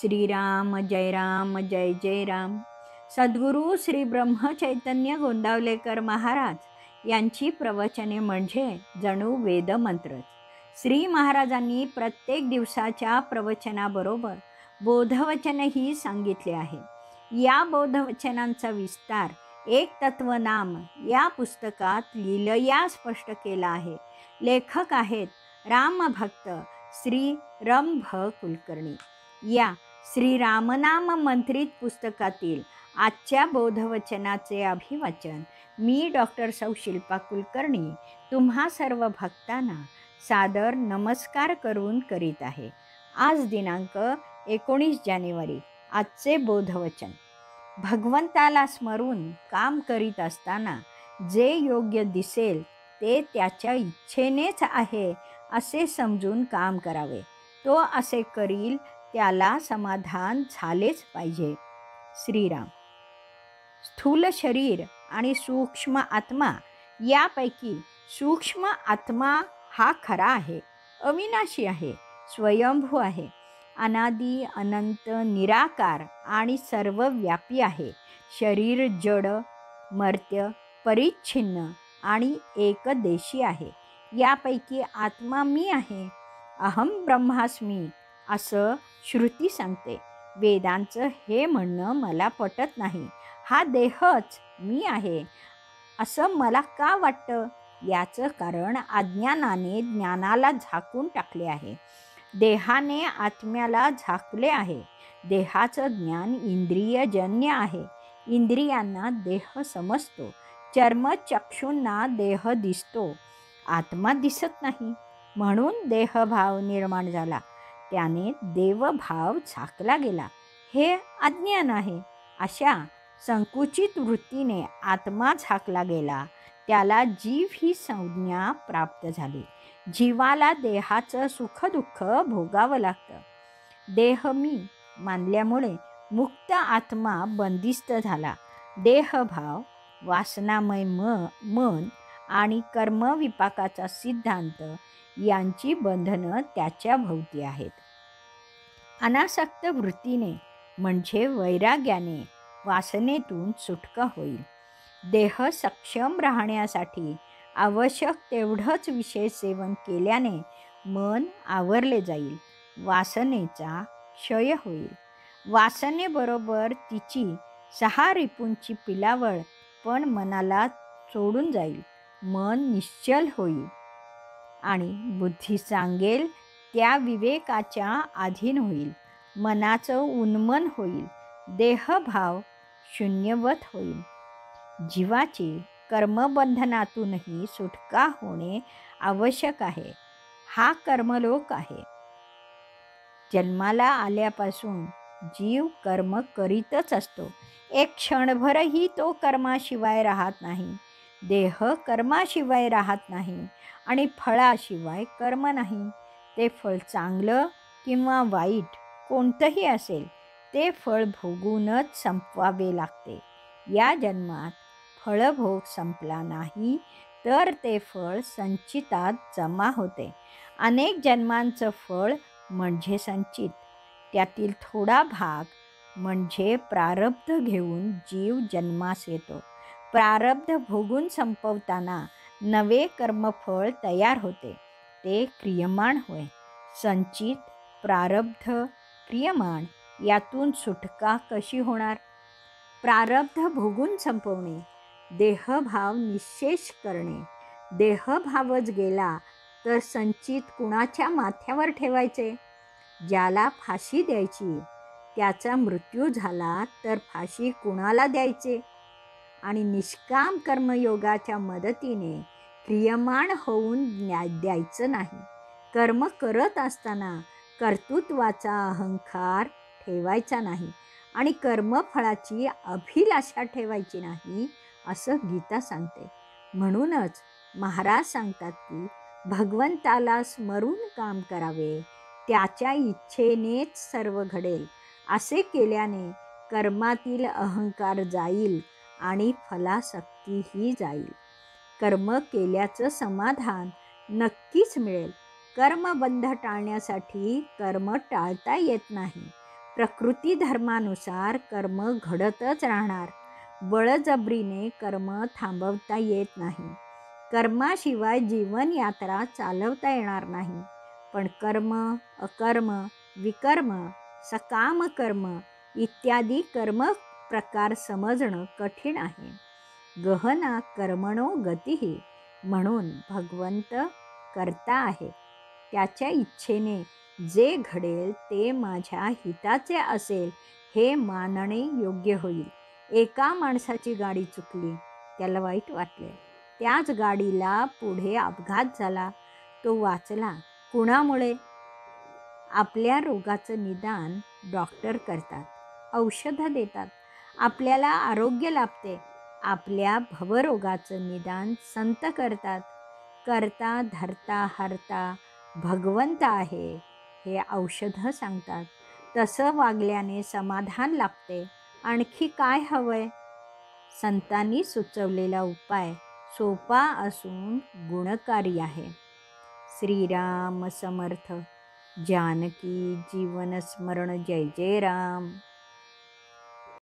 श्रीराम जय जय राम. सद्गुरू श्री ब्रह्मचैतन्य गोंदावलेकर महाराज यांची प्रवचने म्हणजे जणू वेदमंत्रच. श्री महाराजांनी प्रत्येक दिवसाच्या प्रवचनाबरोबर बोधवचनही सांगितले आहे. या बोधवचनांचा विस्तार एक तत्वनाम या पुस्तकात लीलया स्पष्ट केला आहे. लेखक आहेत रामभक्त श्री रंभ कुलकर्णी. या श्री रामनाम मंत्रित पुस्तकातील आजच्या बोधवचनाचे अभिवाचन मी डॉक्टर सौ शिल्पा कुलकर्णी तुम्हा सर्व भक्तांना सादर नमस्कार करून करीत आहे. आज दिनांक 19 जानेवारी. आजचे बोधवचन. भगवंताला स्मरून काम करीत असताना जे योग्य दिसेल ते त्याच्या इच्छेनेच आहे असे समजून काम करावे. तो असे करील त्याला समाधान झालेच पाहिजे. श्रीराम. स्थूल शरीर आणि सूक्ष्म आत्मा यापैकी सूक्ष्म आत्मा हा खरा आहे, अविनाशी आहे, स्वयंभू आहे, अनादी अनंत निराकार आणि सर्वव्यापी आहे. शरीर जड, मर्त्य, परिच्छिन्न आणि एकदेशी आहे. यापैकी आत्मा मी आहे. अहम ब्रह्मास्मी असं श्रुती सांगते. वेदांचं हे म्हणणं मला पटत नाही. हा देहच मी आहे असं मला का वाटतं? याचं कारण अज्ञानाने ज्ञानाला झाकून टाकले आहे. देहाने आत्म्याला झाकले आहे. देहाचं ज्ञान इंद्रियजन्य आहे. इंद्रियांना देह समजतो. चर्मचक्षूंना देह दिसतो. आत्मा दिसत नाही, म्हणून देहभाव निर्माण झाला. त्याने देवभाव झाकला गेला. हे अज्ञान आहे. अशा संकुचित वृत्तीने आत्मा झाकला गेला. त्याला जीव ही संज्ञा प्राप्त झाली. जीवाला देहाचं सुखदुःख भोगावं लागतं. देह मी मानल्यामुळे मुक्त आत्मा बंदिस्त झाला. देहभाव, वासनामय मन आणि कर्मविपाकाचा सिद्धांत यांची बंधनं त्याच्या भोवती आहेत. अनासक्त वृत्तीने म्हणजे वैराग्याने वासनेतून सुटका होईल. देह सक्षम राहण्यासाठी आवश्यक तेवढंच विषय सेवन केल्याने मन आवरले जाईल. वासनेचा क्षय होईल. वासनेबरोबर तिची 6 रिपूंची पिलावळ पण मनाला सोडून जाईल. मन निश्चल होईल आणि बुद्धी सांगेल त्या विवेकाच्या अधीन होईल. मनाचं उन्मन होईल. देहभाव शून्यवत होईल. जीवाची कर्मबंधनातूनही सुटका होणे आवश्यक आहे. हा कर्मलोक आहे. जन्माला आल्यापासून जीव कर्म करीतच असतो. एक क्षणभरही तो कर्माशिवाय राहत नाही. देह कर्माशिवाय राहत नाही आणि फळाशिवाय कर्म नाही. ते फळ चांगलं किंवा वाईट कोणतंही असेल, ते फळ भोगूनच संपवावे लागते. या जन्मात फळभोग संपला नाही तर ते फळ संचितात जमा होते. अनेक जन्मांचं फळ म्हणजे संचित. त्यातील थोडा भाग म्हणजे प्रारब्ध घेऊन जीव जन्मास येतो. प्रारब्ध भोगून संपवताना नवे कर्मफळ तयार होते. ते क्रियमाण होय. संचित, प्रारब्ध, क्रियमाण यातून सुटका कशी होणार? प्रारब्ध भोगून संपवणे, देहभाव निःशेष करणे. देहभावच गेला तर संचित कुणाच्या माथ्यावर ठेवायचे? ज्याला फाशी द्यायची त्याचा मृत्यू झाला तर फाशी कुणाला द्यायचे? आणि निष्काम कर्मयोगाच्या मदतीने क्रियमाण होऊन द्यायचं नाही. कर्म करत असताना कर्तृत्वाचा अहंकार ठेवायचा नाही आणि कर्मफळाची अभिलाषा ठेवायची नाही असं गीता सांगते. म्हणूनच महाराज सांगतात की भगवंताला स्मरून काम करावे. त्याच्या इच्छेनेच सर्व घडेल. असे केल्याने कर्मातील अहंकार जाईल आणि फलासक्तीही जाईल. कर्म केल्याचं समाधान नक्कीच मिळेल. कर्मबंध टाळण्यासाठी कर्म टाळता येत नाही. प्रकृती धर्मानुसार कर्म घडतच राहणार. बळजबरीने कर्म थांबवता येत नाही. कर्माशिवाय जीवन यात्रा चालवता येणार नाही. पण कर्म, अकर्म, विकर्म, सकाम कर्म इत्यादी कर्म प्रकार समजणं कठीण आहे. गहना कर्मणो गतिः म्हणून भगवंत करता आहे. त्याच्या इच्छेने जे घडेल ते माझ्या हिताचे असेल हे मानणे योग्य होईल. एका माणसाची गाडी चुकली, त्याला वाईट वाटले. त्याच गाडीला पुढे अपघात झाला, तो वाचला. कुणामुळे? आपल्या रोगाचं निदान डॉक्टर करतात, औषधं देतात, आपल्याला आरोग्य लाभते. आपल्या भवरोगाचं निदान संत करतात. करता धरता हरता भगवंत आहे हे औषधं सांगतात. तसं वागल्याने समाधान लाभते. आणखी काय हवंय? संतांनी सुचवलेला उपाय सोपा असून गुणकारी आहे. श्रीराम समर्थ. जानकी जीवन स्मरण. जय जय राम.